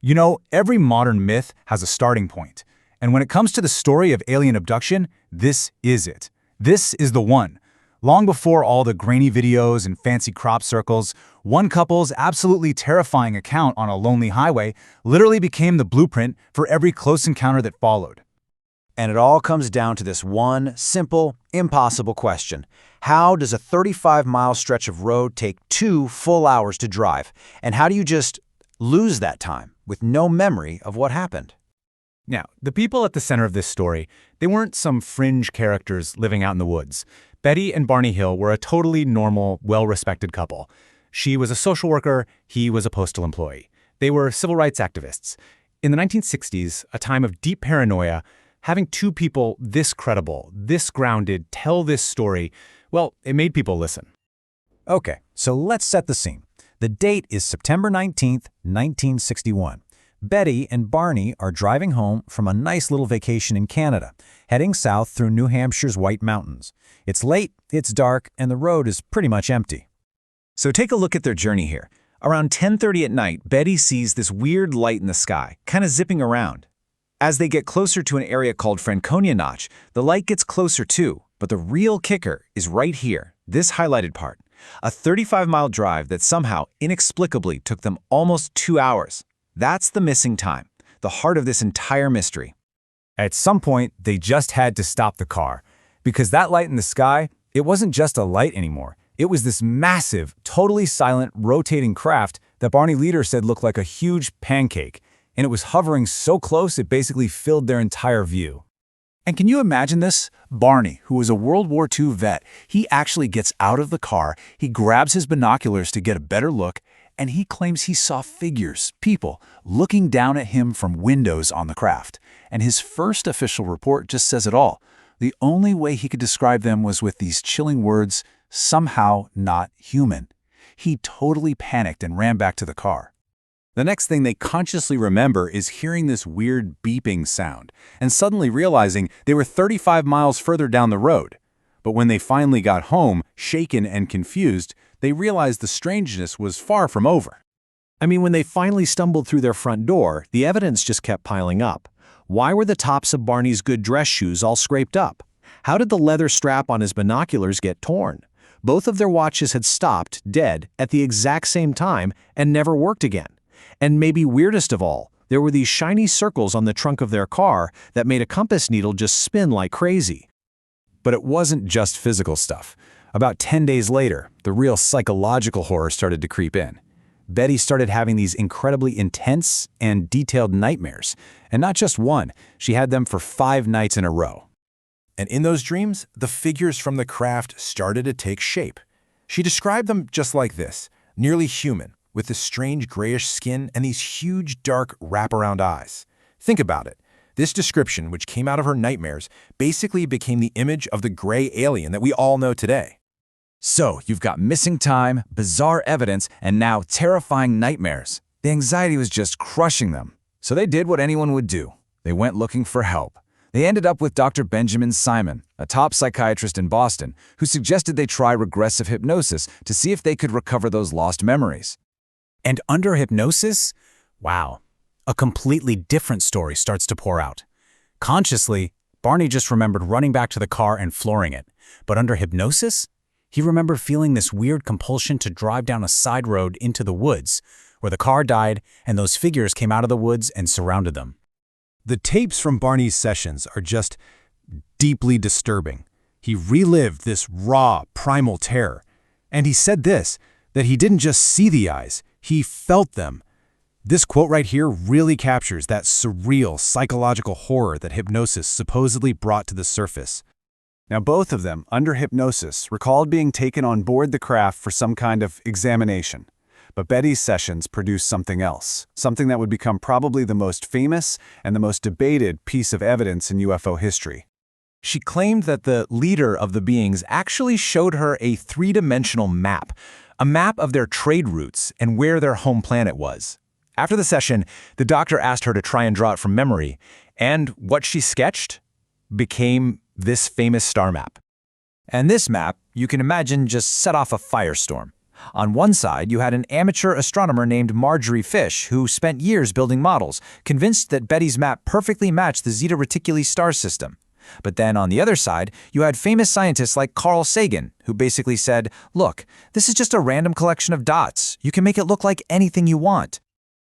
You know, every modern myth has a starting point. And when it comes to the story of alien abduction, this is it. This is the one. Long before all the grainy videos and fancy crop circles, one couple's absolutely terrifying account on a lonely highway literally became the blueprint for every close encounter that followed. And it all comes down to this one simple, impossible question. How does a 35-mile stretch of road take 2 full hours to drive? And how do you just lose that time with no memory of what happened? Now, the people at the center of this story, they weren't some fringe characters living out in the woods. Betty and Barney Hill were a totally normal, well-respected couple. She was a social worker, he was a postal employee. They were civil rights activists. In the 1960s, a time of deep paranoia, having two people this credible, this grounded, tell this story, well, it made people listen. Okay, so let's set the scene. The date is September 19th, 1961. Betty and Barney are driving home from a nice little vacation in Canada, heading south through New Hampshire's White Mountains. It's late, it's dark, and the road is pretty much empty. So take a look at their journey here. Around 10:30 at night, Betty sees this weird light in the sky, kind of zipping around. As they get closer to an area called Franconia Notch, the light gets closer too, but the real kicker is right here, this highlighted part. A 35-mile drive that somehow, inexplicably, took them almost 2 hours. That's the missing time, the heart of this entire mystery. At some point, they just had to stop the car, because that light in the sky, it wasn't just a light anymore. It was this massive, totally silent, rotating craft that Barney Leader said looked like a huge pancake, and it was hovering so close it basically filled their entire view. And can you imagine this? Barney, who was a World War II vet, he actually gets out of the car, he grabs his binoculars to get a better look, and he claims he saw figures, people, looking down at him from windows on the craft. And his first official report just says it all. The only way he could describe them was with these chilling words, somehow not human. He totally panicked and ran back to the car. The next thing they consciously remember is hearing this weird beeping sound, and suddenly realizing they were 35 miles further down the road. But when they finally got home, shaken and confused, they realized the strangeness was far from over. I mean, when they finally stumbled through their front door, the evidence just kept piling up. Why were the tops of Barney's good dress shoes all scraped up? How did the leather strap on his binoculars get torn? Both of their watches had stopped, dead, at the exact same time and never worked again. And maybe weirdest of all, there were these shiny circles on the trunk of their car that made a compass needle just spin like crazy. But it wasn't just physical stuff. About 10 days later, the real psychological horror started to creep in. Betty started having these incredibly intense and detailed nightmares. And not just one, she had them for 5 nights in a row. And in those dreams, the figures from the craft started to take shape. She described them just like this, nearly human, with this strange grayish skin and these huge dark wraparound eyes. Think about it. This description, which came out of her nightmares, basically became the image of the gray alien that we all know today. So, you've got missing time, bizarre evidence, and now terrifying nightmares. The anxiety was just crushing them. So they did what anyone would do. They went looking for help. They ended up with Dr. Benjamin Simon, a top psychiatrist in Boston, who suggested they try regressive hypnosis to see if they could recover those lost memories. And under hypnosis, wow, a completely different story starts to pour out. Consciously, Barney just remembered running back to the car and flooring it. But under hypnosis, he remembered feeling this weird compulsion to drive down a side road into the woods, where the car died and those figures came out of the woods and surrounded them. The tapes from Barney's sessions are just deeply disturbing. He relived this raw, primal terror. And he said this, that he didn't just see the eyes, he felt them. This quote right here really captures that surreal psychological horror that hypnosis supposedly brought to the surface. Now, both of them, under hypnosis, recalled being taken on board the craft for some kind of examination. But Betty's sessions produced something else, something that would become probably the most famous and the most debated piece of evidence in UFO history. She claimed that the leader of the beings actually showed her a 3-dimensional map, a map of their trade routes and where their home planet was. After the session, the doctor asked her to try and draw it from memory, and what she sketched became this famous star map. And this map, you can imagine, just set off a firestorm. On one side, you had an amateur astronomer named Marjorie Fish, who spent years building models, convinced that Betty's map perfectly matched the Zeta Reticuli star system. But then on the other side, you had famous scientists like Carl Sagan, who basically said, look, this is just a random collection of dots. You can make it look like anything you want.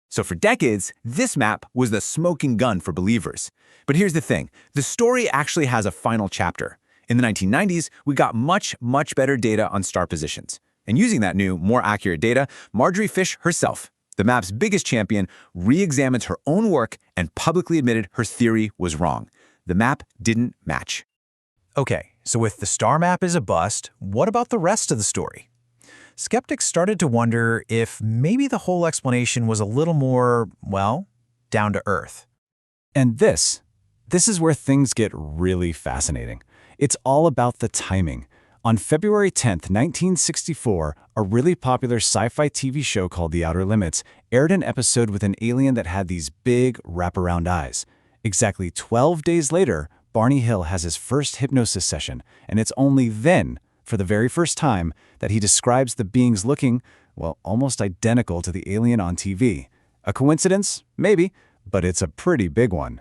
So for decades, this map was the smoking gun for believers. But here's the thing, the story actually has a final chapter. In the 1990s, we got much better data on star positions. And using that new, more accurate data, Marjorie Fish herself, the map's biggest champion, re-examined her own work and publicly admitted her theory was wrong. The map didn't match. Okay, so if the star map is a bust, what about the rest of the story? Skeptics started to wonder if maybe the whole explanation was a little more, well, down to earth. And this is where things get really fascinating. It's all about the timing. On February 10th, 1964, a really popular sci-fi TV show called The Outer Limits aired an episode with an alien that had these big, wraparound eyes. Exactly 12 days later, Barney Hill has his first hypnosis session, and it's only then, for the very first time, that he describes the beings looking, well, almost identical to the alien on TV. A coincidence? Maybe, but it's a pretty big one.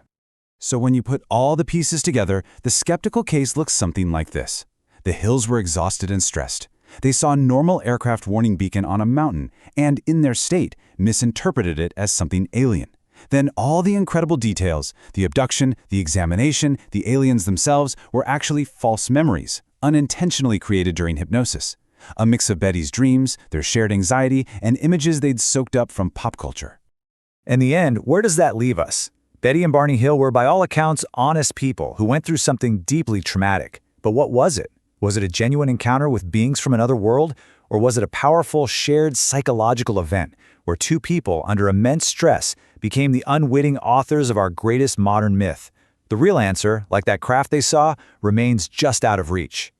So when you put all the pieces together, the skeptical case looks something like this. The Hills were exhausted and stressed. They saw a normal aircraft warning beacon on a mountain and, in their state, misinterpreted it as something alien. Then all the incredible details, the abduction, the examination, the aliens themselves, were actually false memories, unintentionally created during hypnosis. A mix of Betty's dreams, their shared anxiety, and images they'd soaked up from pop culture. In the end, where does that leave us? Betty and Barney Hill were by all accounts honest people who went through something deeply traumatic. But what was it? Was it a genuine encounter with beings from another world? Or was it a powerful, shared psychological event where two people under immense stress became the unwitting authors of our greatest modern myth? The real answer, like that craft they saw, remains just out of reach.